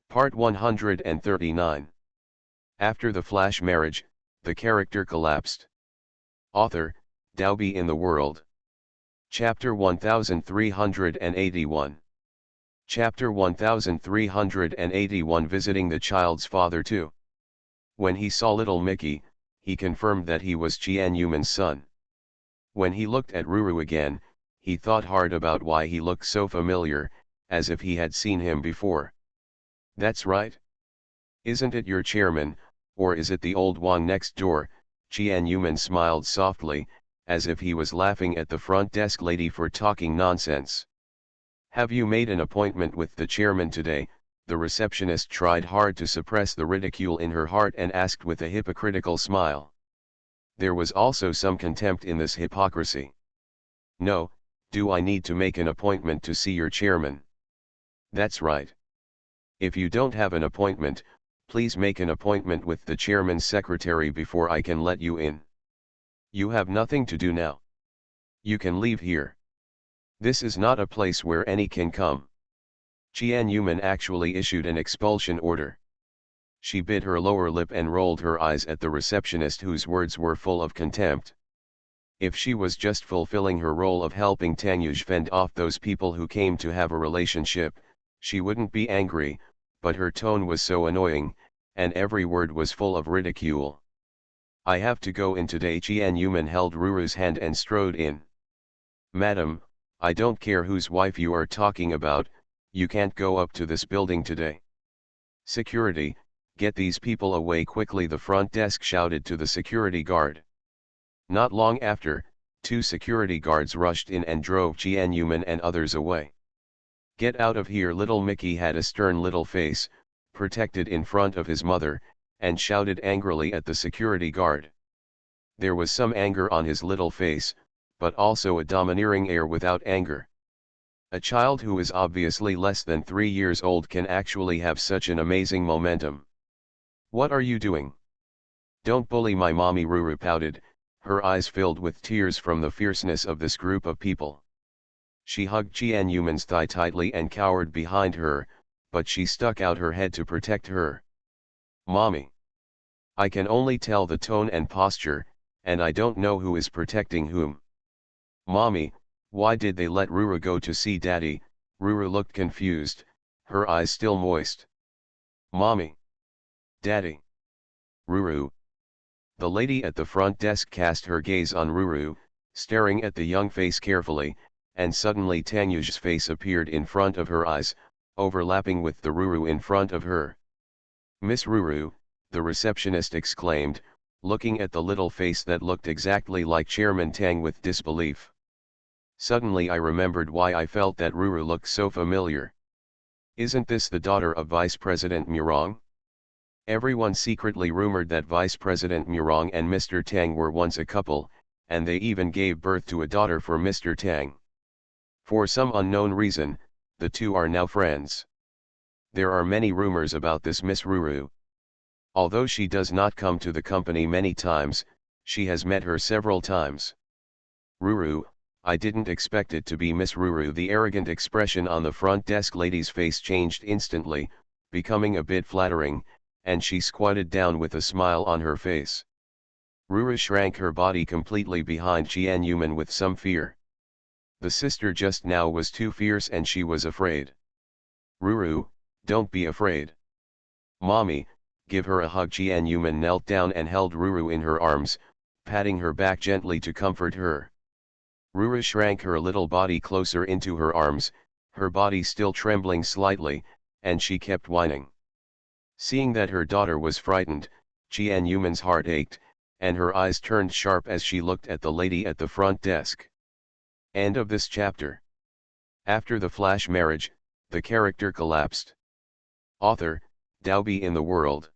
Part 139. After the flash marriage, the character collapsed. Author, Dalby in the World. Chapter 1381. Chapter 1381 Visiting the child's father too. When he saw little Mickey, he confirmed that he was Jianyuman's son. When he looked at Ruru again, he thought hard about why he looked so familiar, as if he had seen him before. That's right. Isn't it your chairman, or is it the old Wang next door? Jianyuman smiled softly, as if he was laughing at the front desk lady for talking nonsense. Have you made an appointment with the chairman today? The receptionist tried hard to suppress the ridicule in her heart and asked with a hypocritical smile. There was also some contempt in this hypocrisy. No, do I need to make an appointment to see your chairman? That's right. If you don't have an appointment, please make an appointment with the chairman's secretary before I can let you in. You have nothing to do now. You can leave here. This is not a place where any can come. Jianyuman actually issued an expulsion order. She bit her lower lip and rolled her eyes at the receptionist whose words were full of contempt. If she was just fulfilling her role of helping Tangyuj fend off those people who came to have a relationship, she wouldn't be angry, but her tone was so annoying, and every word was full of ridicule. I have to go in today. Jianyuman held Ruru's hand and strode in. Madam, I don't care whose wife you are talking about, you can't go up to this building today. Security, get these people away quickly, the front desk shouted to the security guard. Not long after, 2 security guards rushed in and drove Jianyuman and others away. Get out of here! Little Mickey had a stern little face, protected in front of his mother, and shouted angrily at the security guard. There was some anger on his little face, but also a domineering air without anger. A child who is obviously less than 3 years old can actually have such an amazing momentum. What are you doing? Don't bully my mommy, Ruru pouted, her eyes filled with tears from the fierceness of this group of people. She hugged Jianyuman's thigh tightly and cowered behind her, but she stuck out her head to protect her. Mommy. I can only tell the tone and posture, and I don't know who is protecting whom. Mommy, why did they let Ruru go to see Daddy? Ruru looked confused, her eyes still moist. Mommy. Daddy. Ruru. The lady at the front desk cast her gaze on Ruru, staring at the young face carefully, and suddenly Tangyuj's face appeared in front of her eyes, overlapping with the Ruru in front of her. Miss Ruru, the receptionist exclaimed, looking at the little face that looked exactly like Chairman Tang with disbelief. Suddenly I remembered why I felt that Ruru looked so familiar. Isn't this the daughter of Vice President Murong? Everyone secretly rumored that Vice President Murong and Mr. Tang were once a couple, and they even gave birth to a daughter for Mr. Tang. For some unknown reason, the two are now friends. There are many rumors about this Miss Ruru. Although she does not come to the company many times, she has met her several times. Ruru, I didn't expect it to be Miss Ruru. The arrogant expression on the front desk lady's face changed instantly, becoming a bit flattering, and she squatted down with a smile on her face. Ruru shrank her body completely behind Jianyuman with some fear. The sister just now was too fierce and she was afraid. Ruru, don't be afraid. Mommy, give her a hug. Jianyuman knelt down and held Ruru in her arms, patting her back gently to comfort her. Ruru shrank her little body closer into her arms, her body still trembling slightly, and she kept whining. Seeing that her daughter was frightened, Jianyuman's heart ached, and her eyes turned sharp as she looked at the lady at the front desk. End of this chapter. After the flash marriage, the character collapsed. Author, Dalby in the World.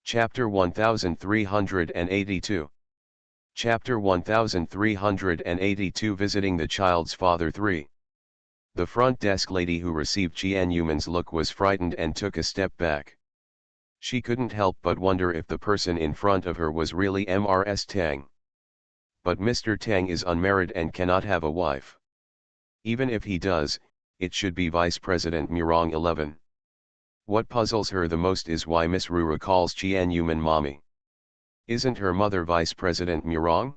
Chapter 1382. Chapter 1382 Visiting the child's father 3. The front desk lady who received Jianyuman's look was frightened and took a step back. She couldn't help but wonder if the person in front of her was really Mrs. Tang. But Mr. Tang is unmarried and cannot have a wife. Even if he does, it should be Vice President Murong 11. What puzzles her the most is why Miss Rura calls Jian Yuman mommy. Isn't her mother Vice President Murong?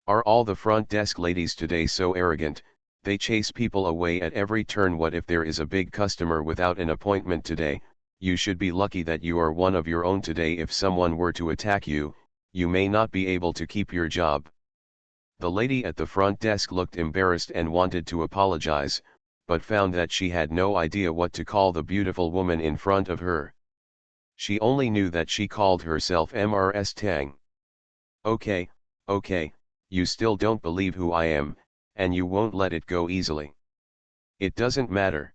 Are all the front desk ladies today so arrogant, they chase people away at every turn? What if there is a big customer without an appointment today? You should be lucky that you are one of your own today. If someone were to attack you, you may not be able to keep your job. The lady at the front desk looked embarrassed and wanted to apologize, but found that she had no idea what to call the beautiful woman in front of her. She only knew that she called herself Mrs. Tang. Okay, you still don't believe who I am, and you won't let it go easily. It doesn't matter.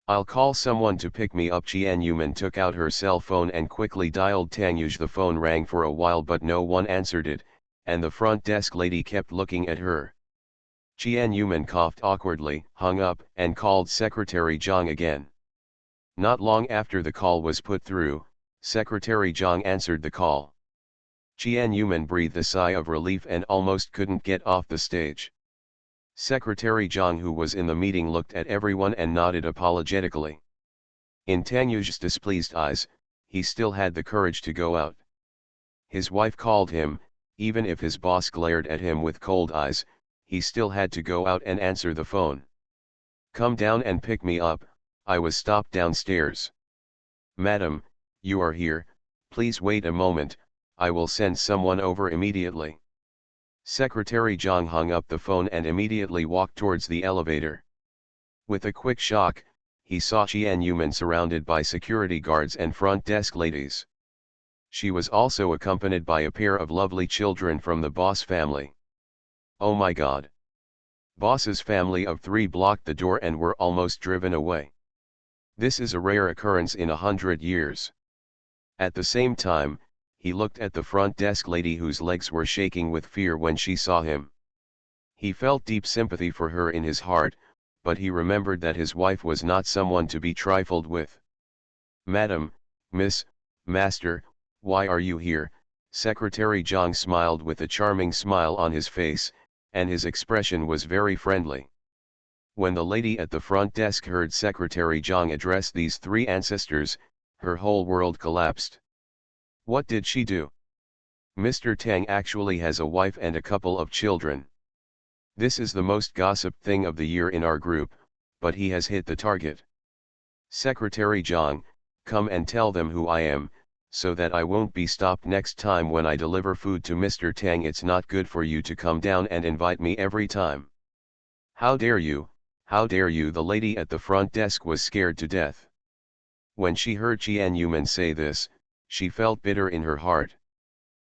I'll call someone to pick me up. Jian Yuman took out her cell phone and quickly dialed Tang Yuj. The phone rang for a while but no one answered it, and the front desk lady kept looking at her. Jian Yuman coughed awkwardly, hung up, and called Secretary Zhang again. Not long after the call was put through, Secretary Zhang answered the call. Jian Yuman breathed a sigh of relief and almost couldn't get off the stage. Secretary Zhang, who was in the meeting, looked at everyone and nodded apologetically. In Tang Yuj's displeased eyes, he still had the courage to go out. His wife called him, even if his boss glared at him with cold eyes, he still had to go out and answer the phone. Come down and pick me up, I was stopped downstairs. Madam, you are here, please wait a moment, I will send someone over immediately. Secretary Zhang hung up the phone and immediately walked towards the elevator. With a quick shock, he saw Jian Yuman surrounded by security guards and front desk ladies. She was also accompanied by a pair of lovely children from the boss family. Oh my God! Boss's family of 3 blocked the door and were almost driven away. This is a rare occurrence in 100 years. At the same time, he looked at the front desk lady whose legs were shaking with fear when she saw him. He felt deep sympathy for her in his heart, but he remembered that his wife was not someone to be trifled with. Madam, Miss, Master, why are you here? Secretary Zhang smiled with a charming smile on his face, and his expression was very friendly. When the lady at the front desk heard Secretary Zhang address these 3 ancestors, her whole world collapsed. What did she do? Mr. Tang actually has a wife and a couple of children. This is the most gossiped thing of the year in our group, but he has hit the target. Secretary Zhang, come and tell them who I am, so that I won't be stopped next time when I deliver food to Mr. Tang. It's not good for you to come down and invite me every time. How dare you, how dare you? The lady at the front desk was scared to death. When she heard Jian Yuman say this, she felt bitter in her heart.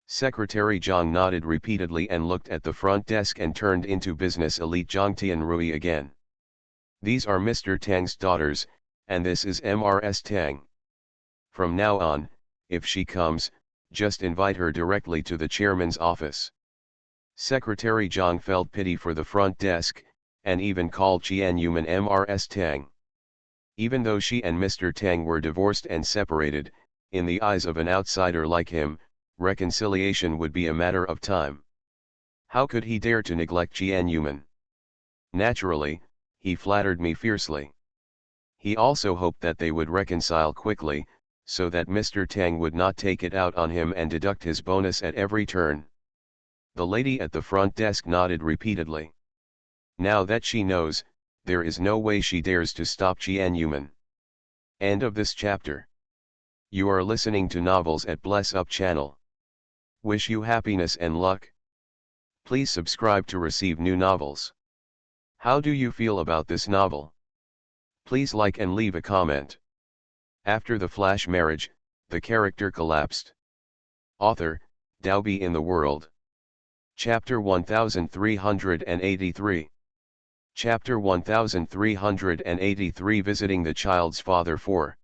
Secretary Zhang nodded repeatedly and looked at the front desk and turned into business elite Zhang Tianrui again. These are Mr. Tang's daughters, and this is Mrs. Tang. From now on, if she comes, just invite her directly to the chairman's office. Secretary Zhang felt pity for the front desk, and even called Jian Yuman Mrs. Tang. Even though she and Mr. Tang were divorced and separated, in the eyes of an outsider like him, reconciliation would be a matter of time. How could he dare to neglect Jian Yuman? Naturally, he flattered me fiercely. He also hoped that they would reconcile quickly, so that Mr. Tang would not take it out on him and deduct his bonus at every turn. The lady at the front desk nodded repeatedly. Now that she knows, there is no way she dares to stop Jian Yuman. End of this chapter. You are listening to Novels at Bless Up channel. Wish you happiness and luck. Please subscribe to receive new novels. How do you feel about this novel? Please like and leave a comment. After the flash marriage, the character collapsed. Author, Daobi in the World. Chapter 1383. Chapter 1383 Visiting the child's father 4.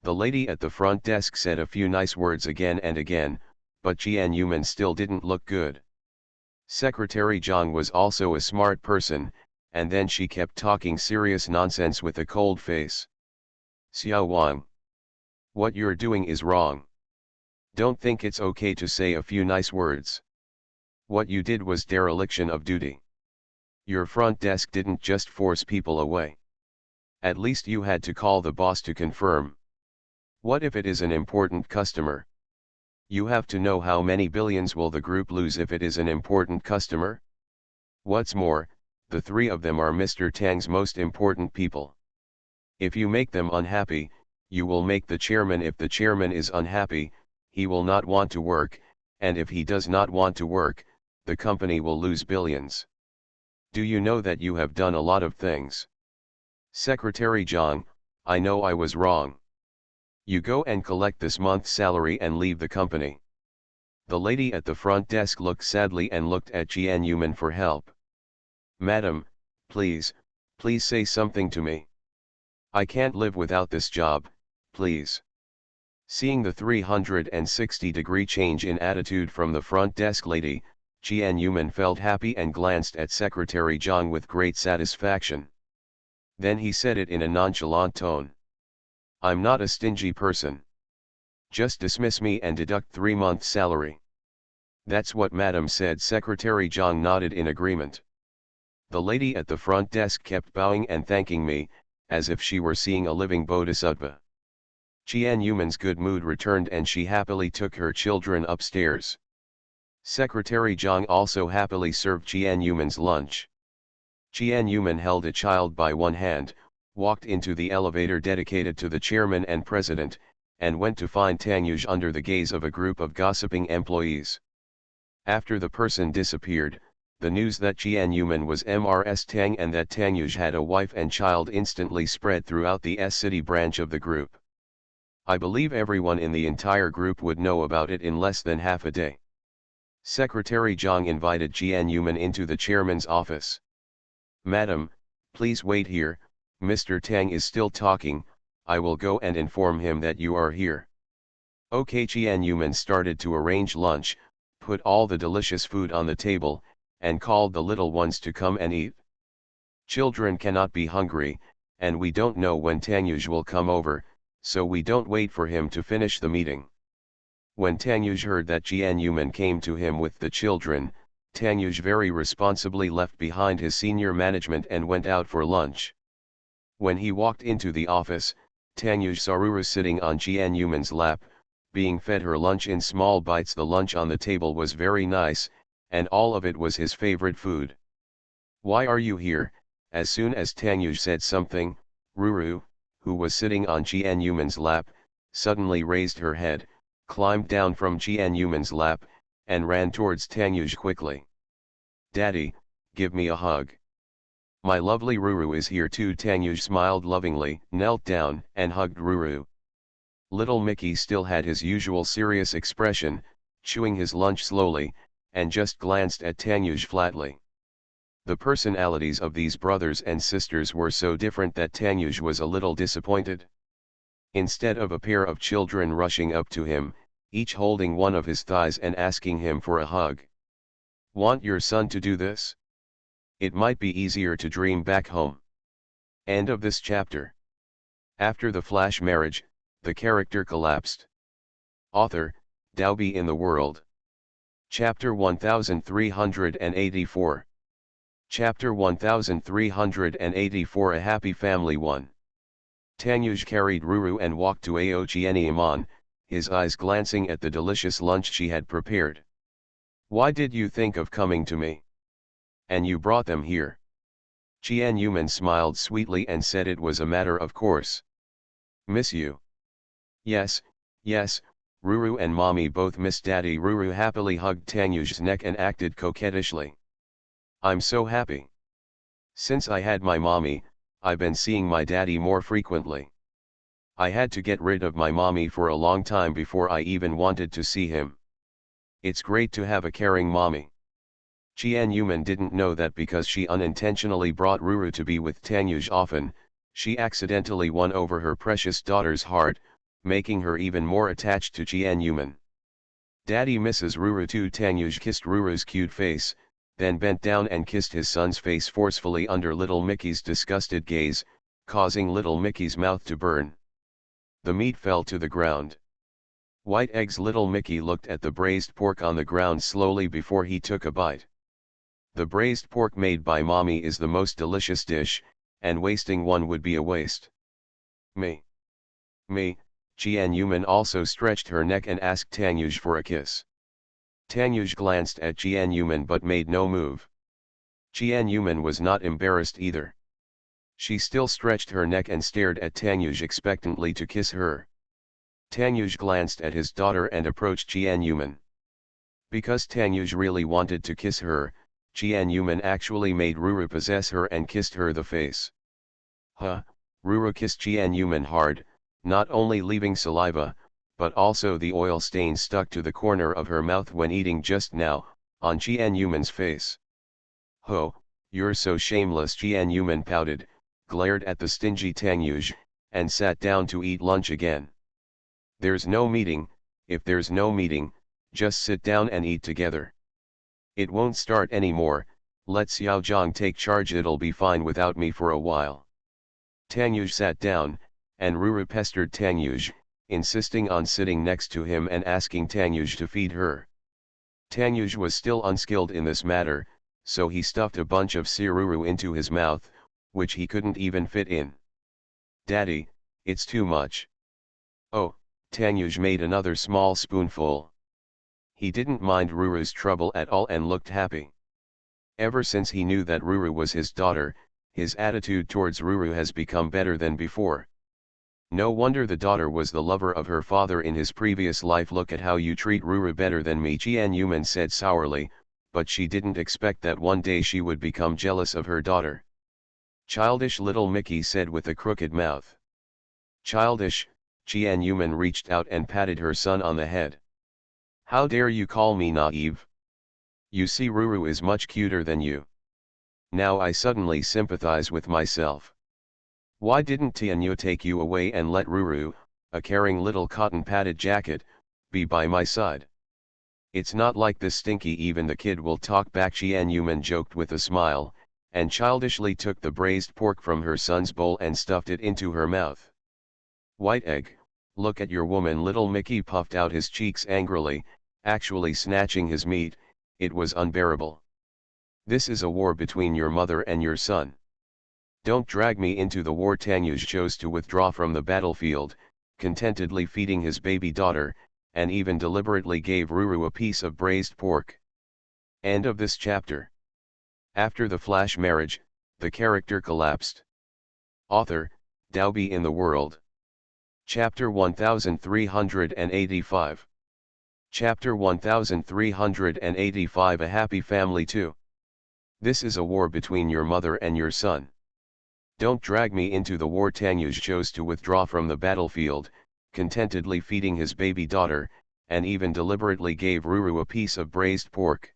The lady at the front desk said a few nice words again and again, but Jian Yuman still didn't look good. Secretary Zhang was also a smart person, and then she kept talking serious nonsense with a cold face. Xiao Wang. What you're doing is wrong. Don't think it's okay to say a few nice words. What you did was dereliction of duty. Your front desk didn't just force people away. At least you had to call the boss to confirm. What if it is an important customer? You have to know how many billions will the group lose if it is an important customer? What's more, the three of them are Mr. Tang's most important people. If you make them unhappy, you will make the chairman. If the chairman is unhappy, he will not want to work, and if he does not want to work, the company will lose billions. Do you know that you have done a lot of things? Secretary Zhang, I know I was wrong. You go and collect this month's salary and leave the company. The lady at the front desk looked sadly and looked at Jian Yuman for help. Madam, please say something to me. I can't live without this job, please. Seeing the 360-degree change in attitude from the front desk lady, Jian Yuman felt happy and glanced at Secretary Zhang with great satisfaction. Then he said it in a nonchalant tone. I'm not a stingy person. Just dismiss me and deduct 3 months' salary. That's what Madam said. Secretary Zhang nodded in agreement. The lady at the front desk kept bowing and thanking me, as if she were seeing a living bodhisattva. Jian Yuman's good mood returned and she happily took her children upstairs. Secretary Zhang also happily served Jian Yuman's lunch. Jian Yuman held a child by one hand, walked into the elevator dedicated to the chairman and president, and went to find Tang Yuj under the gaze of a group of gossiping employees. After the person disappeared, the news that Jian Yuman was Mrs. Tang and that Tang Yuj had a wife and child instantly spread throughout the S-City branch of the group. I believe everyone in the entire group would know about it in less than half a day. Secretary Zhang invited Jian Yuman into the chairman's office. Madam, please wait here, Mr. Tang is still talking, I will go and inform him that you are here. Okay. Jian Yuman started to arrange lunch, put all the delicious food on the table, and called the little ones to come and eat. Children cannot be hungry, and we don't know when Tang Yuj will come over, so we don't wait for him to finish the meeting. When Tang Yuj heard that Jian Yuman came to him with the children, Tang Yuj very responsibly left behind his senior management and went out for lunch. When he walked into the office, Tang Yuj saw Ruru sitting on Jian Yuman's lap, being fed her lunch in small bites. The lunch on the table was very nice, and all of it was his favorite food. Why are you here? As soon as Tang Yuj said something, Ruru, who was sitting on Jian Yuman's lap, suddenly raised her head, climbed down from Jian Yuman's lap, and ran towards Tang Yuj quickly. Daddy, give me a hug. My lovely Ruru is here too. Tang Yuj smiled lovingly, knelt down, and hugged Ruru. Little Mickey still had his usual serious expression, chewing his lunch slowly, and just glanced at Tang Yuj flatly. The personalities of these brothers and sisters were so different that Tang Yuj was a little disappointed. Instead of a pair of children rushing up to him, each holding one of his thighs and asking him for a hug. Want your son to do this? It might be easier to dream back home. End of this chapter. After the flash marriage, the character collapsed. Author, Daobi in the World. Chapter 1384. Chapter 1384. A Happy Family 1. Tang Yuj carried Ruru and walked to Aojianiaman, his eyes glancing at the delicious lunch she had prepared. Why did you think of coming to me? And you brought them here? Jian Yuman smiled sweetly and said it was a matter of course. Miss you? Yes, Ruru and Mommy both miss Daddy. Ruru happily hugged Tang Yuj's neck and acted coquettishly. I'm so happy. Since I had my mommy, I've been seeing my daddy more frequently. I had to get rid of my mommy for a long time before I even wanted to see him. It's great to have a caring mommy. Jian Yuman didn't know that because she unintentionally brought Ruru to be with Tang Yuj often, she accidentally won over her precious daughter's heart, making her even more attached to Jian Yuman. Daddy misses Ruru too. Tang Yuj kissed Ruru's cute face, then bent down and kissed his son's face forcefully under little Mickey's disgusted gaze, causing little Mickey's mouth to burn. The meat fell to the ground. White eggs. Little Mickey looked at the braised pork on the ground slowly before he took a bite. The braised pork made by Mommy is the most delicious dish, and wasting one would be a waste. Me. Me, Jianyuman also stretched her neck and asked Tanyuj for a kiss. Tanyuj glanced at Jianyuman but made no move. Jianyuman was not embarrassed either. She still stretched her neck and stared at Tanyuj expectantly to kiss her. Tanyuj glanced at his daughter and approached Jianyuman. Because Tanyuj really wanted to kiss her, Jianyuman actually made Ruru possess her and kissed her the face. Ruru kissed Jianyuman hard, not only leaving saliva, but also the oil stain stuck to the corner of her mouth when eating just now, on Jianyuman's face. Ho, you're so shameless, Jianyuman pouted, glared at the stingy Tanyuj, and sat down to eat lunch again. There's no meeting, if there's no meeting, just sit down and eat together. It won't start anymore, let Xiaozhang take charge, it'll be fine without me for a while. Tanyuj sat down, and Ruru pestered Tanyuj, insisting on sitting next to him and asking Tanyuj to feed her. Tanyuj was still unskilled in this matter, so he stuffed a bunch of siruru into his mouth, which he couldn't even fit in. Daddy, it's too much. Oh, Tanyuj made another small spoonful. He didn't mind Ruru's trouble at all and looked happy. Ever since he knew that Ruru was his daughter, his attitude towards Ruru has become better than before. No wonder the daughter was the lover of her father in his previous life. Look at how you treat Ruru better than me, Jianyuman said sourly, but she didn't expect that one day she would become jealous of her daughter. Childish little Mickey said with a crooked mouth. Childish, Jianyuman reached out and patted her son on the head. How dare you call me naive? You see, Ruru is much cuter than you. Now I suddenly sympathize with myself. Why didn't Tianyu take you away and let Ruru, a caring little cotton-padded jacket, be by my side? It's not like this stinky even the kid will talk back, Jianyuman joked with a smile, and childishly took the braised pork from her son's bowl and stuffed it into her mouth. White egg, look at your woman, little Mickey puffed out his cheeks angrily, actually snatching his meat. It was unbearable. This is a war between your mother and your son. Don't drag me into the war. Tanyuj chose to withdraw from the battlefield, contentedly feeding his baby daughter, and even deliberately gave Ruru a piece of braised pork. End of this chapter. After the flash marriage, the character collapsed. Author, Daobi in the World. Chapter 1385. Chapter 1385. A Happy Family 2. This is a war between your mother and your son. Don't drag me into the war. Tanyuj chose to withdraw from the battlefield, contentedly feeding his baby daughter, and even deliberately gave Ruru a piece of braised pork.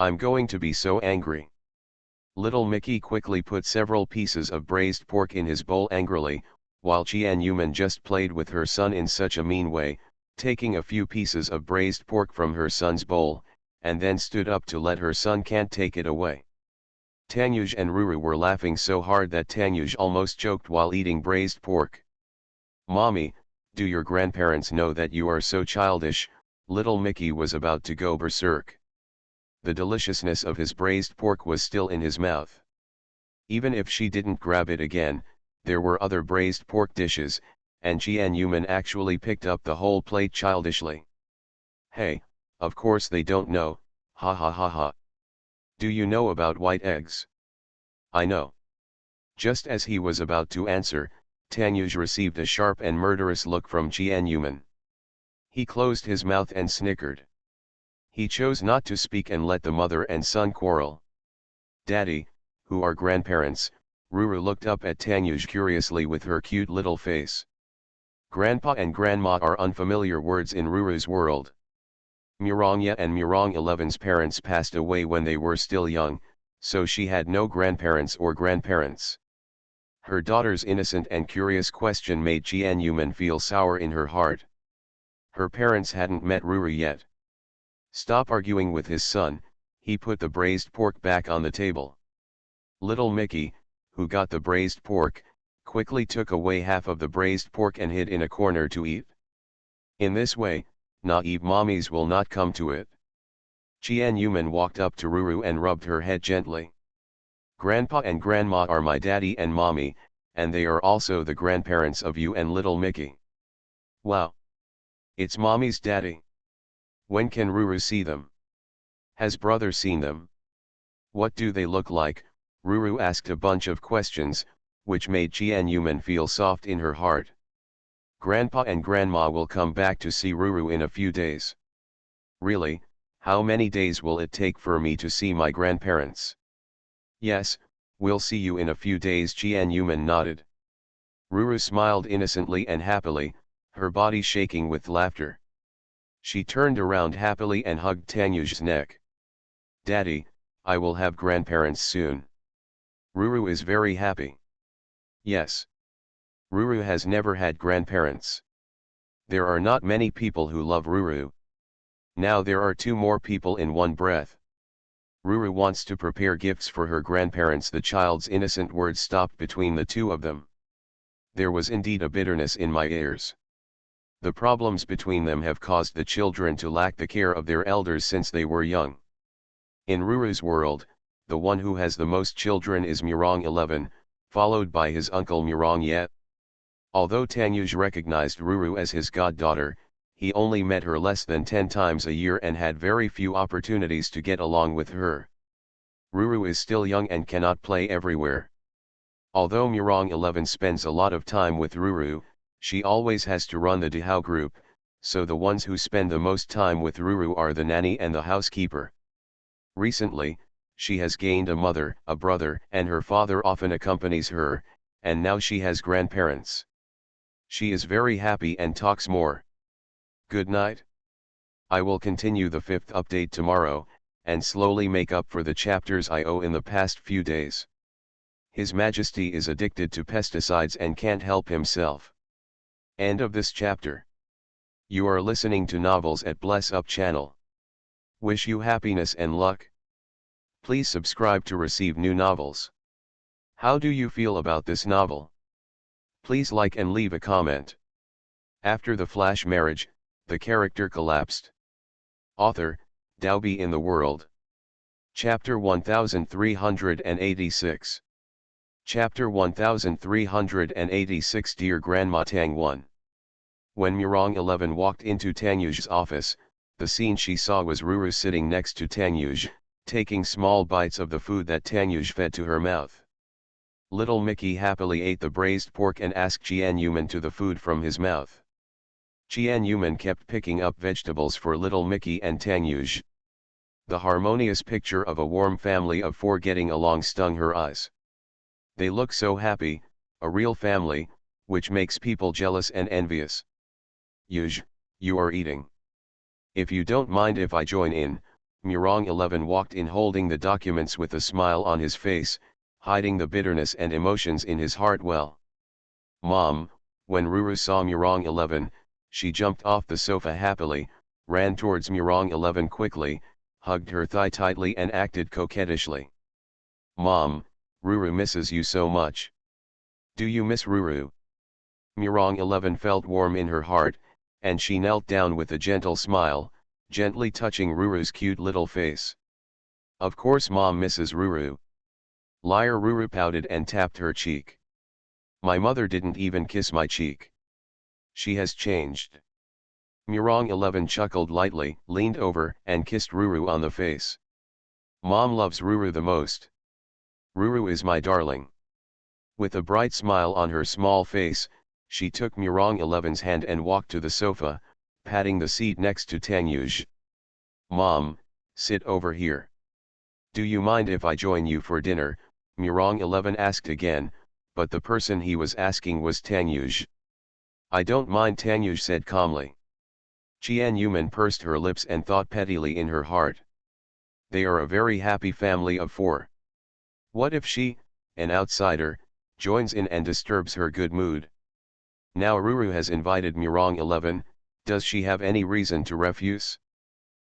I'm going to be so angry. Little Mickey quickly put several pieces of braised pork in his bowl angrily, while Jianyuman just played with her son in such a mean way, taking a few pieces of braised pork from her son's bowl, and then stood up to let her son can't take it away. Tanyuj and Ruru were laughing so hard that Tanyuj almost choked while eating braised pork. Mommy, do your grandparents know that you are so childish? Little Mickey was about to go berserk. The deliciousness of his braised pork was still in his mouth. Even if she didn't grab it again, there were other braised pork dishes, and Jianyuman actually picked up the whole plate childishly. Hey, of course they don't know, ha ha ha ha. Do you know about white eggs? I know. Just as he was about to answer, Tanyuj received a sharp and murderous look from Jianyuman. He closed his mouth and snickered. He chose not to speak and let the mother and son quarrel. Daddy, who are grandparents? Ruru looked up at Tanyuj curiously with her cute little face. Grandpa and grandma are unfamiliar words in Ruru's world. Murangya and Murang 11's parents passed away when they were still young, so she had no grandparents or grandparents. Her daughter's innocent and curious question made Jianyuman feel sour in her heart. Her parents hadn't met Ruru yet. Stop arguing with his son, he put the braised pork back on the table. Little Mickey, who got the braised pork, quickly took away half of the braised pork and hid in a corner to eat. In this way, naive mommies will not come to it. Jianyuman walked up to Ruru and rubbed her head gently. Grandpa and Grandma are my daddy and mommy, and they are also the grandparents of you and little Mickey. Wow. It's mommy's daddy. When can Ruru see them? Has brother seen them? What do they look like? Ruru asked a bunch of questions, which made Jianyuman feel soft in her heart. Grandpa and Grandma will come back to see Ruru in a few days. Really, how many days will it take for me to see my grandparents? Yes, we'll see you in a few days, Jianyuman nodded. Ruru smiled innocently and happily, her body shaking with laughter. She turned around happily and hugged Tanyu's neck. Daddy, I will have grandparents soon. Ruru is very happy. Yes. Ruru has never had grandparents. There are not many people who love Ruru. Now there are two more people in one breath. Ruru wants to prepare gifts for her grandparents. The child's innocent words stopped between the two of them. There was indeed a bitterness in my ears. The problems between them have caused the children to lack the care of their elders since they were young. In Ruru's world, the one who has the most children is Murong 11, followed by his uncle Murong Yet. Although Tanyuj recognized Ruru as his goddaughter, he only met her less than 10 times a year and had very few opportunities to get along with her. Ruru is still young and cannot play everywhere. Although Murong 11 spends a lot of time with Ruru, she always has to run the Dihao group, so the ones who spend the most time with Ruru are the nanny and the housekeeper. Recently, she has gained a mother, a brother, and her father often accompanies her, and now she has grandparents. She is very happy and talks more. Good night. I will continue the 5th update tomorrow, and slowly make up for the chapters I owe in the past few days. His Majesty is addicted to pesticides and can't help himself. End of this chapter. You are listening to Novels at Bless Up channel. Wish you happiness and luck. Please subscribe to receive new novels. How do you feel about this novel? Please like and leave a comment. After the flash marriage, the character collapsed. Author, Daobi in the World. Chapter 1386. Chapter 1386. Dear Grandma Tang 1. When Murong 11 walked into Tanyu's office, the scene she saw was Ruru sitting next to Tanyuj, taking small bites of the food that Tanyuj fed to her mouth. Little Mickey happily ate the braised pork and asked Jianyuman to the food from his mouth. Jianyuman kept picking up vegetables for little Mickey and Tanyuj. The harmonious picture of a warm family of 4 getting along stung her eyes. They look so happy, a real family, which makes people jealous and envious. Yuj, you are eating. If you don't mind if I join in, Murong 11 walked in holding the documents with a smile on his face, hiding the bitterness and emotions in his heart well. Mom, when Ruru saw Murong 11, she jumped off the sofa happily, ran towards Murong 11 quickly, hugged her thigh tightly and acted coquettishly. Mom, Ruru misses you so much. Do you miss Ruru? Murong 11 felt warm in her heart, and she knelt down with a gentle smile, gently touching Ruru's cute little face. Of course Mom misses Ruru. Liar. Ruru pouted and tapped her cheek. My mother didn't even kiss my cheek. She has changed. Murong 11 chuckled lightly, leaned over, and kissed Ruru on the face. Mom loves Ruru the most. Ruru is my darling. With a bright smile on her small face, she took Murong 11's hand and walked to the sofa, patting the seat next to Tanyuj. Mom, sit over here. Do you mind if I join you for dinner? Murong 11 asked again, but the person he was asking was Tanyuj. I don't mind, Tanyuj said calmly. Jianyuman pursed her lips and thought pettily in her heart. They are a very happy family of 4. What if she, an outsider, joins in and disturbs her good mood? Now Ruru has invited Murong 11, does she have any reason to refuse?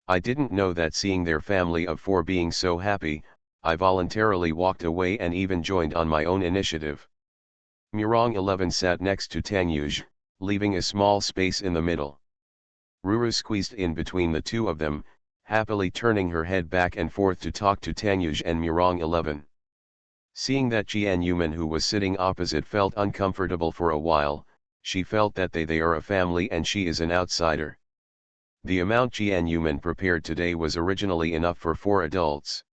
I didn't know that. Seeing their family of 4 being so happy, I voluntarily walked away and even joined on my own initiative. Murong 11 sat next to Tanyuj, leaving a small space in the middle. Ruru squeezed in between the two of them, happily turning her head back and forth to talk to Tanyuj and Murong 11. Seeing that Jian Yuman, who was sitting opposite, felt uncomfortable for a while, she felt that they are a family and she is an outsider. The amount Jian Yuman prepared today was originally enough for 4 adults.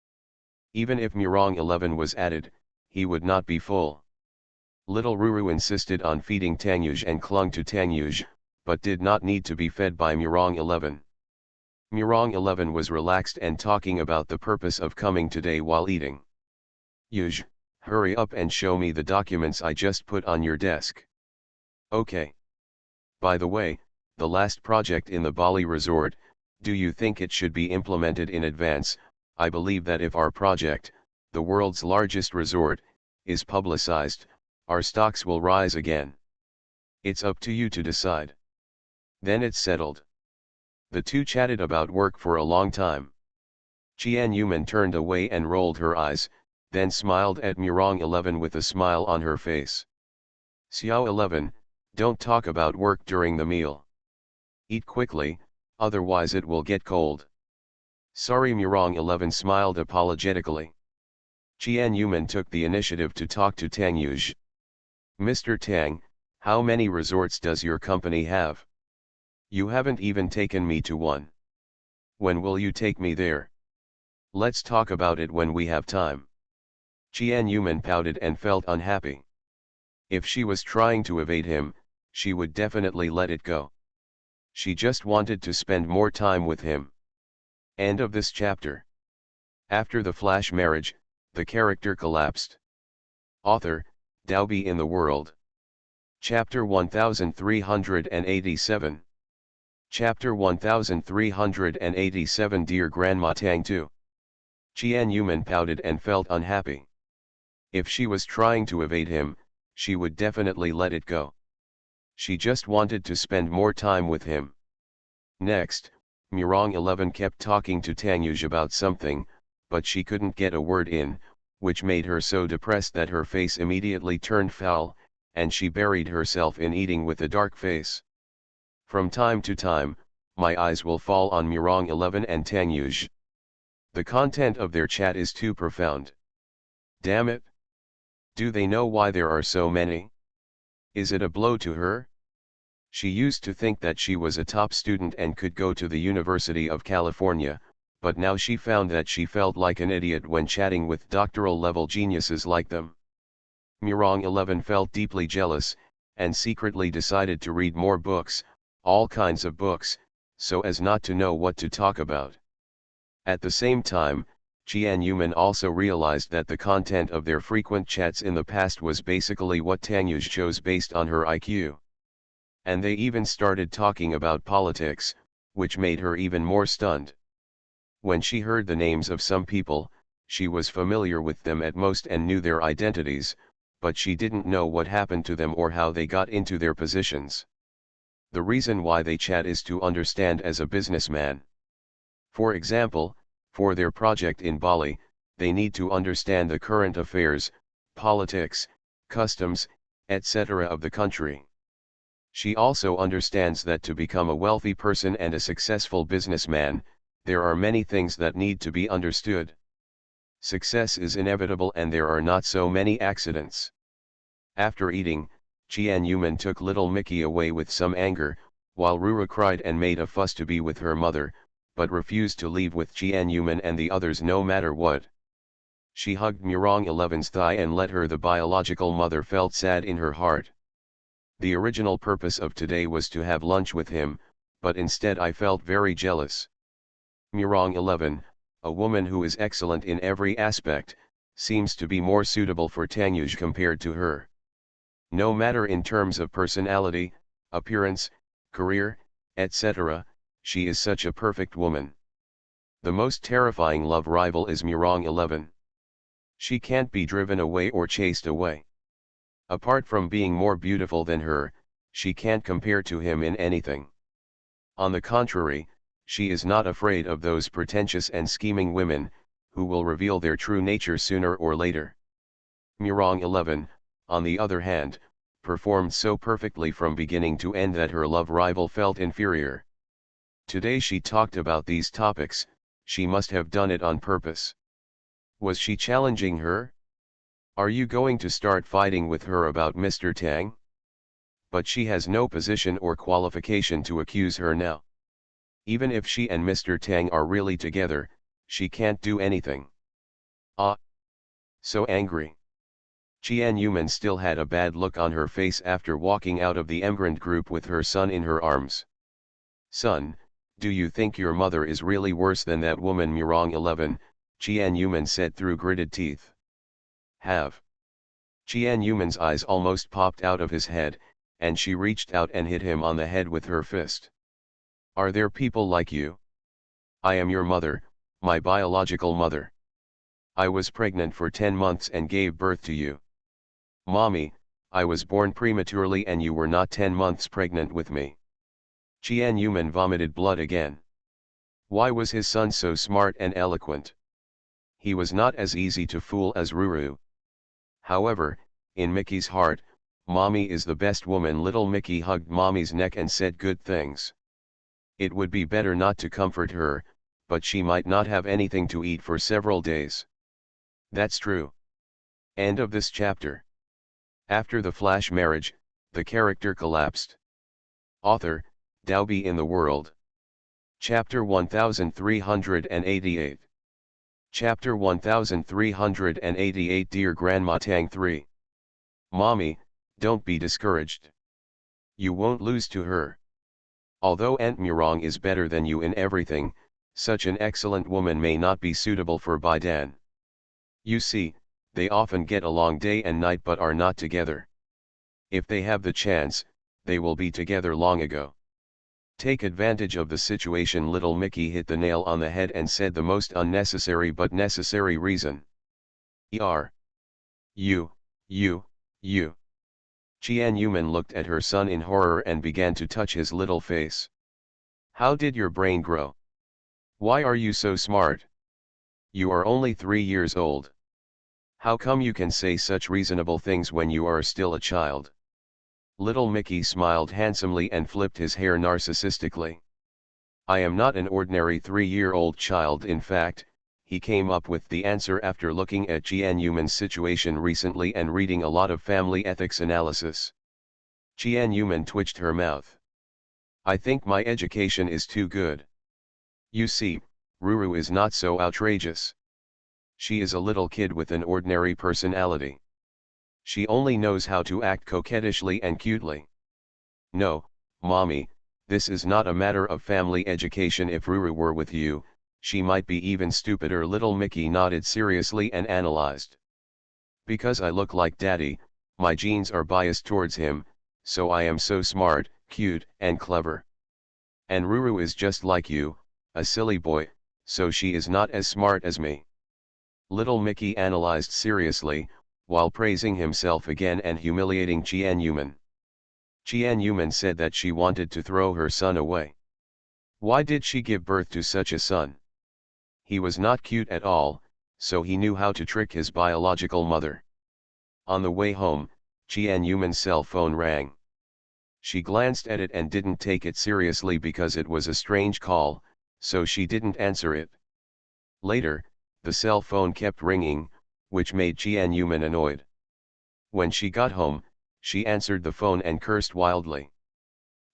Even if Murong 11 was added, he would not be full. Little Ruru insisted on feeding Tangyuj and clung to Tangyuj, but did not need to be fed by Murong 11. Murong 11 was relaxed and talking about the purpose of coming today while eating. Yuj, hurry up and show me the documents I just put on your desk. Okay. By the way, the last project in the Bali resort, do you think it should be implemented in advance? I believe that if our project, the world's largest resort, is publicized, our stocks will rise again. It's up to you to decide. Then it's settled. The two chatted about work for a long time. Jian Yuman turned away and rolled her eyes, then smiled at Murong 11 with a smile on her face. Xiao 11, don't talk about work during the meal. Eat quickly, otherwise it will get cold. Sorry, Murong 11 smiled apologetically. Jian Yuman took the initiative to talk to Tang Yuj. Mr. Tang, how many resorts does your company have? You haven't even taken me to one. When will you take me there? Let's talk about it when we have time. Jian Yuman pouted and felt unhappy. If she was trying to evade him, she would definitely let it go. She just wanted to spend more time with him. End of this chapter. After the flash marriage, the character collapsed. Author, Daobi in the World. Chapter 1387. Chapter 1387. Dear Grandma Tang Tu. Jian Yuman pouted and felt unhappy. If she was trying to evade him, she would definitely let it go. She just wanted to spend more time with him. Next, Murong 11 kept talking to Tangyuj about something, but she couldn't get a word in, which made her so depressed that her face immediately turned foul, and she buried herself in eating with a dark face. From time to time, my eyes will fall on Murong 11 and Tangyuj. The content of their chat is too profound. Damn it! Do they know why there are so many? Is it a blow to her? She used to think that she was a top student and could go to the University of California, but now she found that she felt like an idiot when chatting with doctoral-level geniuses like them. Murong 11 felt deeply jealous, and secretly decided to read more books, all kinds of books, so as not to know what to talk about. At the same time, Jian Yuman also realized that the content of their frequent chats in the past was basically what Tangyuj chose based on her IQ. And they even started talking about politics, which made her even more stunned. When she heard the names of some people, she was familiar with them at most and knew their identities, but she didn't know what happened to them or how they got into their positions. The reason why they chat is to understand as a businessman. For example, for their project in Bali, they need to understand the current affairs, politics, customs, etc. of the country. She also understands that to become a wealthy person and a successful businessman, there are many things that need to be understood. Success is inevitable and there are not so many accidents. After eating, Jian Yuman took little Mickey away with some anger, while Rura cried and made a fuss to be with her mother, but refused to leave with Jian Yuman and the others no matter what. She hugged Murong 11's thigh and let her the biological mother felt sad in her heart. The original purpose of today was to have lunch with him, but instead I felt very jealous. Murong 11, a woman who is excellent in every aspect, seems to be more suitable for Tangyuj compared to her. No matter in terms of personality, appearance, career, etc., she is such a perfect woman. The most terrifying love rival is Murong 11. She can't be driven away or chased away. Apart from being more beautiful than her, she can't compare to him in anything. On the contrary, she is not afraid of those pretentious and scheming women, who will reveal their true nature sooner or later. Murong 11, on the other hand, performed so perfectly from beginning to end that her love rival felt inferior. Today she talked about these topics, she must have done it on purpose. Was she challenging her? Are you going to start fighting with her about Mr. Tang? But she has no position or qualification to accuse her now. Even if she and Mr. Tang are really together, she can't do anything. Ah! So angry. Qian Yuman still had a bad look on her face after walking out of the emigrant group with her son in her arms. Son, do you think your mother is really worse than that woman Murong 11, Qian Yuman said through gritted teeth. Have. Qian Yuman's eyes almost popped out of his head, and she reached out and hit him on the head with her fist. Are there people like you? I am your mother, my biological mother. I was pregnant for 10 months and gave birth to you. Mommy, I was born prematurely and you were not 10 months pregnant with me. Qian Yuman vomited blood again. Why was his son so smart and eloquent? He was not as easy to fool as Ruru. However, in Mickey's heart, Mommy is the best woman. Little Mickey hugged Mommy's neck and said good things. It would be better not to comfort her, but she might not have anything to eat for several days. That's true. End of this chapter. After the flash marriage, the character collapsed. Author, Daobi in the World. Chapter 1388. Chapter 1388. Dear Grandma Tang 3. Mommy, don't be discouraged. You won't lose to her. Although Aunt Murong is better than you in everything, such an excellent woman may not be suitable for Baidan. You see, they often get along day and night but are not together. If they have the chance, they will be together long ago. Take advantage of the situation. Little Mickey hit the nail on the head and said the most unnecessary but necessary reason. You. Qian Yuman looked at her son in horror and began to touch his little face. How did your brain grow? Why are you so smart? You are only 3 years old. How come you can say such reasonable things when you are still a child? Little Mickey smiled handsomely and flipped his hair narcissistically. I am not an ordinary 3-year-old child. In fact, he came up with the answer after looking at Qian Yuman's situation recently and reading a lot of family ethics analysis. Qian Yuman twitched her mouth. I think my education is too good. You see, Ruru is not so outrageous. She is a little kid with an ordinary personality. She only knows how to act coquettishly and cutely. No, Mommy, this is not a matter of family education. If Ruru were with you, she might be even stupider. Little Mickey nodded seriously and analyzed. Because I look like Daddy, my genes are biased towards him, so I am so smart, cute, and clever. And Ruru is just like you, a silly boy, so she is not as smart as me. Little Mickey analyzed seriously, while praising himself again and humiliating Qian Yuman. Qian Yuman said that she wanted to throw her son away. Why did she give birth to such a son? He was not cute at all, so he knew how to trick his biological mother. On the way home, Qian Yuman's cell phone rang. She glanced at it and didn't take it seriously because it was a strange call, so she didn't answer it. Later, the cell phone kept ringing, which made Qian Yuman annoyed. When she got home, she answered the phone and cursed wildly.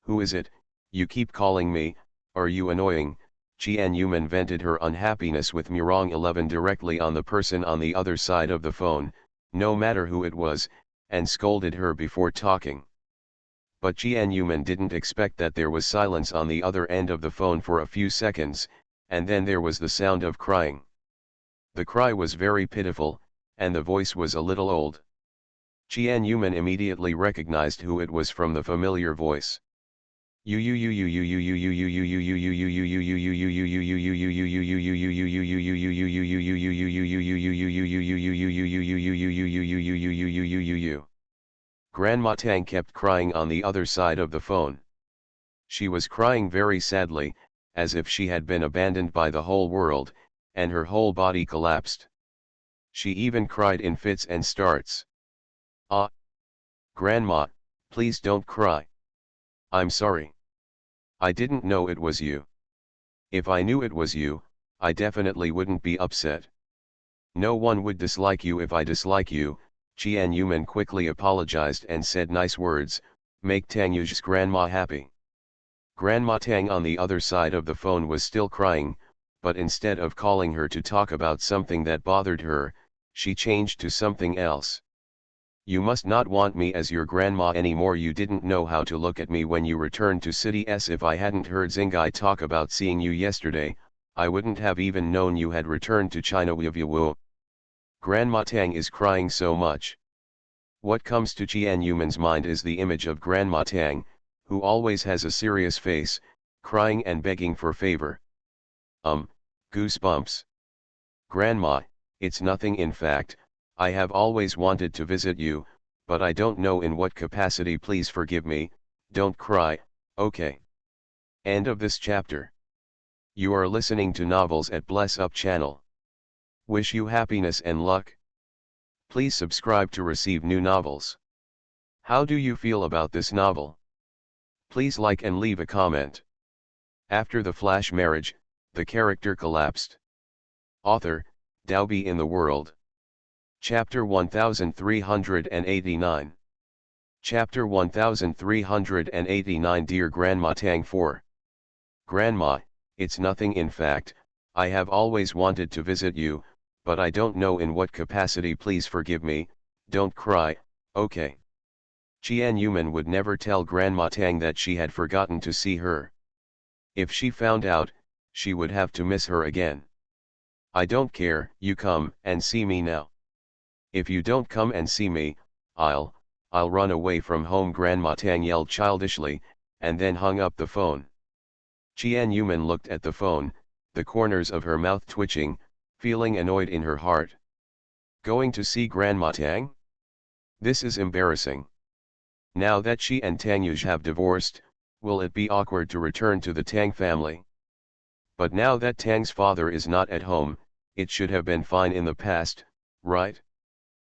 Who is it? You keep calling me, are you annoying? Qian Yuman vented her unhappiness with Murong 11 directly on the person on the other side of the phone, no matter who it was, and scolded her before talking. But Qian Yuman didn't expect that there was silence on the other end of the phone for a few seconds, and then there was the sound of crying. The cry was very pitiful, and the voice was a little old. Qian Yuman immediately recognized who it was from the familiar voice. Grandma Tang kept crying on the other side of the phone. She was crying very sadly, as if she had been abandoned by the whole world, and her whole body collapsed. She even cried in fits and starts. Ah! Grandma, please don't cry. I'm sorry. I didn't know it was you. If I knew it was you, I definitely wouldn't be upset. No one would dislike you if I dislike you, Yuman quickly apologized and said nice words, make Tang Yuzhi's grandma happy. Grandma Tang on the other side of the phone was still crying, but instead of calling her to talk about something that bothered her, she changed to something else. You must not want me as your grandma anymore. You didn't know how to look at me when you returned to City S. If I hadn't heard Xingai talk about seeing you yesterday, I wouldn't have even known you had returned to China. Grandma Tang is crying so much. What comes to Yuman's mind is the image of Grandma Tang, who always has a serious face, crying and begging for favor. Goosebumps. Grandma, it's nothing. In fact, I have always wanted to visit you, but I don't know in what capacity. Please forgive me, don't cry, okay? End of this chapter. You are listening to Novels at Bless Up channel. Wish you happiness and luck. Please subscribe to receive new novels. How do you feel about this novel? Please like and leave a comment. After the flash marriage, the character collapsed. Author, Daobi in the World. Chapter 1389. Chapter 1389. Dear Grandma Tang 4. Grandma, it's nothing. In fact, I have always wanted to visit you, but I don't know in what capacity. Please forgive me, don't cry, okay? Yuman would never tell Grandma Tang that she had forgotten to see her. If she found out, she would have to miss her again. I don't care. You come and see me now. If you don't come and see me, I'll run away from home. Grandma Tang yelled childishly, and then hung up the phone. Yuman looked at the phone, the corners of her mouth twitching, feeling annoyed in her heart. Going to see Grandma Tang? This is embarrassing. Now that she and Tang Yuzhi have divorced, will it be awkward to return to the Tang family? But now that Tang's father is not at home, it should have been fine in the past, right?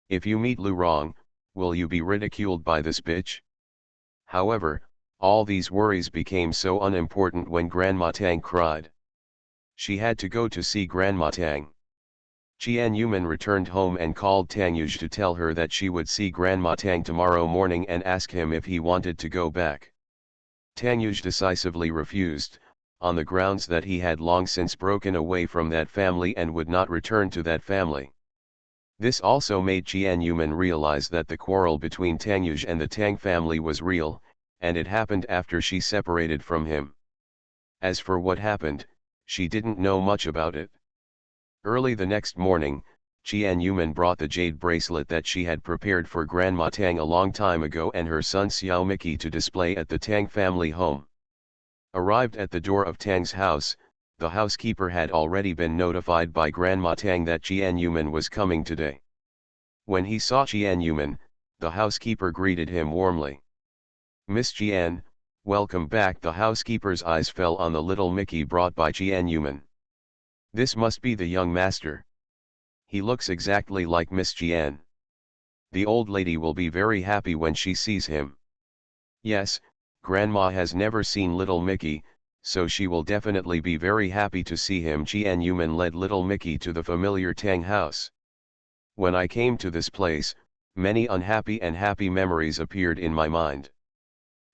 If you meet Lu wrong, will you be ridiculed by this bitch? However, all these worries became so unimportant when Grandma Tang cried. She had to go to see Grandma Tang. Yuman returned home and called Tang Yuzhi to tell her that she would see Grandma Tang tomorrow morning and ask him if he wanted to go back. Tang Yuzhi decisively refused, on the grounds that he had long since broken away from that family and would not return to that family. This also made Yuman realize that the quarrel between Tang Yuzhi and the Tang family was real, and it happened after she separated from him. As for what happened, she didn't know much about it. Early the next morning, Yuman brought the jade bracelet that she had prepared for Grandma Tang a long time ago and her son Xiao Mickey to display at the Tang family home. Arrived at the door of Tang's house, the housekeeper had already been notified by Grandma Tang that Yuman was coming today. When he saw Yuman, the housekeeper greeted him warmly. Miss Jian, welcome back. The housekeeper's eyes fell on the little Mickey brought by Yuman. This must be the young master. He looks exactly like Miss Jian. The old lady will be very happy when she sees him. Yes, Grandma has never seen little Mickey, so she will definitely be very happy to see him. Yuman led little Mickey to the familiar Tang house. When I came to this place, many unhappy and happy memories appeared in my mind.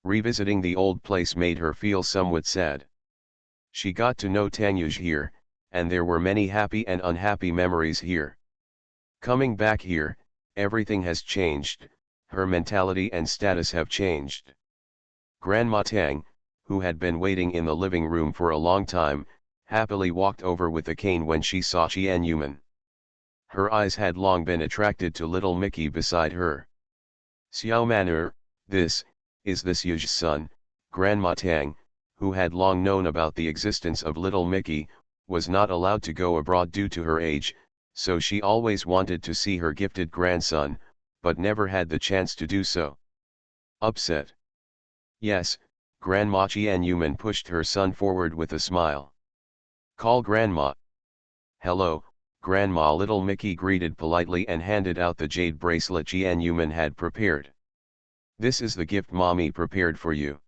Revisiting the old place made her feel somewhat sad. She got to know Tang Yuzhi here, and there were many happy and unhappy memories here. Coming back here, everything has changed, her mentality and status have changed. Grandma Tang, who had been waiting in the living room for a long time, happily walked over with a cane when she saw Yuman. Her eyes had long been attracted to little Mickey beside her. Xiao Man'er, is this Yuzhi's son? Grandma Tang, who had long known about the existence of little Mickey, was not allowed to go abroad due to her age, so she always wanted to see her gifted grandson, but never had the chance to do so. Upset. Yes, Grandma. Yuman pushed her son forward with a smile. Call Grandma. Hello, Grandma. Little Mickey greeted politely and handed out the jade bracelet Yuman had prepared. This is the gift Mommy prepared for you.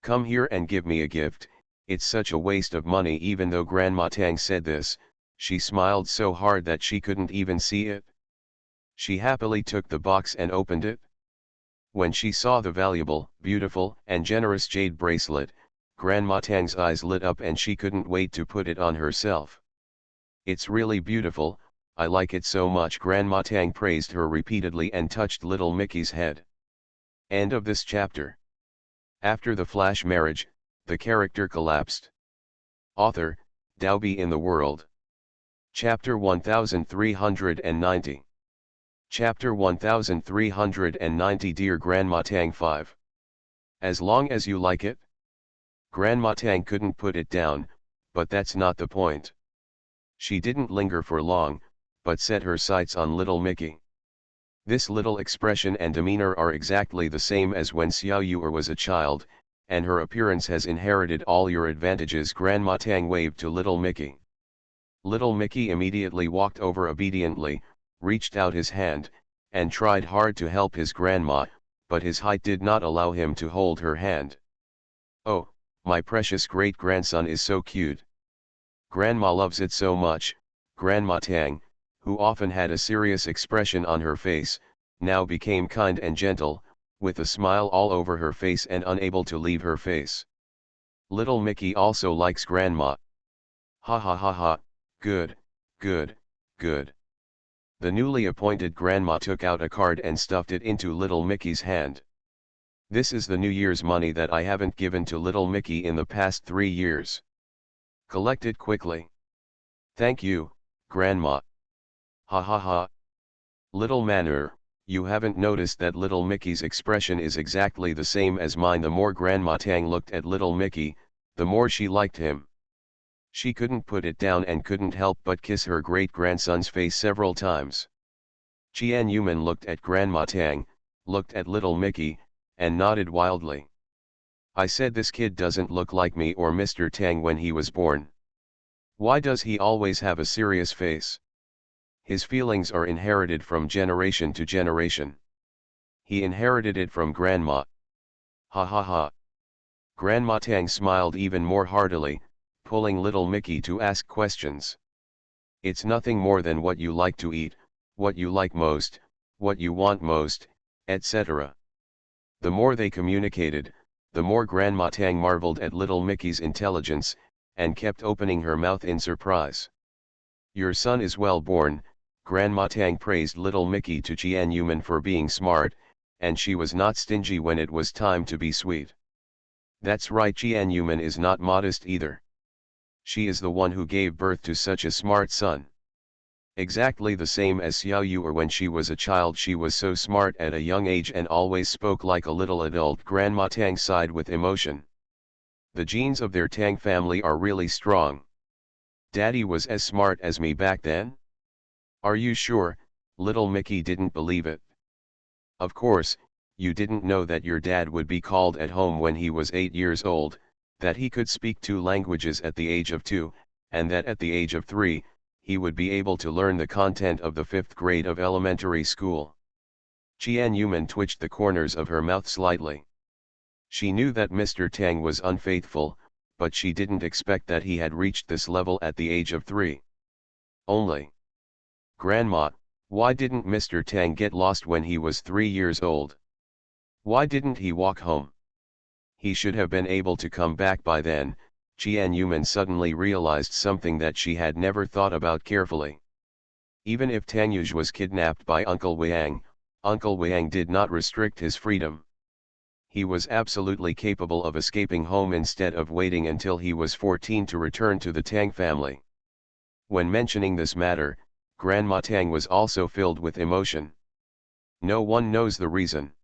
Come here and give me a gift. It's such a waste of money. Even though Grandma Tang said this, she smiled so hard that she couldn't even see it. She happily took the box and opened it. When she saw the valuable, beautiful, and generous jade bracelet, Grandma Tang's eyes lit up and she couldn't wait to put it on herself. "It's really beautiful, I like it so much." Grandma Tang praised her repeatedly and touched little Mickey's head. End of this chapter. After the flash marriage, the character collapsed. Author, Dalby in the World. Chapter 1390. Chapter 1390. Dear Grandma Tang 5. As long as you like it? Grandma Tang couldn't put it down, but that's not the point. She didn't linger for long, but set her sights on little Mickey. This little expression and demeanor are exactly the same as when Xiao Yuer was a child, and her appearance has inherited all your advantages. Grandma Tang waved to little Mickey. Little Mickey immediately walked over obediently, reached out his hand, and tried hard to help his grandma, but his height did not allow him to hold her hand. "Oh, my precious great-grandson is so cute. Grandma loves it so much." Grandma Tang, who often had a serious expression on her face, now became kind and gentle, with a smile all over her face and unable to leave her face. Little Mickey also likes Grandma. Ha ha ha ha, good, good, good. The newly appointed Grandma took out a card and stuffed it into little Mickey's hand. "This is the New Year's money that I haven't given to little Mickey in the past 3 years. Collect it quickly." "Thank you, Grandma." Ha ha ha. Little Manur, you haven't noticed that little Mickey's expression is exactly the same as mine. The more Grandma Tang looked at little Mickey, the more she liked him. She couldn't put it down and couldn't help but kiss her great-grandson's face several times. Qian Yuman looked at Grandma Tang, looked at little Mickey, and nodded wildly. "I said this kid doesn't look like me or Mr. Tang when he was born. Why does he always have a serious face? His feelings are inherited from generation to generation. He inherited it from Grandma." Ha ha ha. Grandma Tang smiled even more heartily, pulling little Mickey to ask questions. "It's nothing more than what you like to eat, what you like most, what you want most, etc." The more they communicated, the more Grandma Tang marveled at little Mickey's intelligence, and kept opening her mouth in surprise. "Your son is well born." Grandma Tang praised little Mickey to Qian Yuman for being smart, and she was not stingy when it was time to be sweet. "That's right, Qian Yuman is not modest either. She is the one who gave birth to such a smart son. Exactly the same as Xiao Yuer when she was a child. She was so smart at a young age and always spoke like a little adult." Grandma Tang sighed with emotion. "The genes of their Tang family are really strong. Daddy was as smart as me back then?" "Are you sure?" Little Mickey didn't believe it. "Of course, you didn't know that your dad would be called at home when he was 8 years old, that he could speak 2 languages at the age of 2, and that at the age of 3, he would be able to learn the content of the 5th grade of elementary school." Qian Yuman twitched the corners of her mouth slightly. She knew that Mr. Tang was unfaithful, but she didn't expect that he had reached this level at the age of 3. Only. "Grandma, why didn't Mr. Tang get lost when he was 3 years old? Why didn't he walk home? He should have been able to come back by then." Qian Yuman suddenly realized something that she had never thought about carefully. Even if Tang Yuj was kidnapped by Uncle Wang did not restrict his freedom. He was absolutely capable of escaping home instead of waiting until he was 14 to return to the Tang family. When mentioning this matter, Grandma Tang was also filled with emotion. No one knows the reason.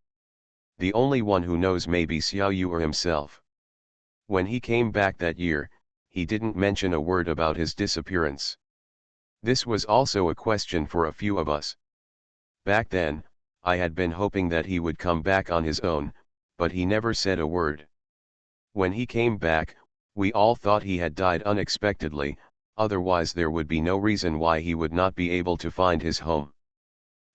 The only one who knows may be Xiao Yuer himself. When he came back that year, he didn't mention a word about his disappearance. This was also a question for a few of us. Back then, I had been hoping that he would come back on his own, but he never said a word. When he came back, we all thought he had died unexpectedly, otherwise there would be no reason why he would not be able to find his home.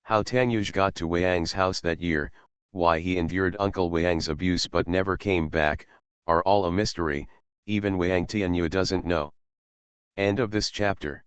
How Tang Yuj got to Wang's house that year, why he endured Uncle Wang's abuse but never came back, are all a mystery. Even Wang Tianyu doesn't know. End of this chapter.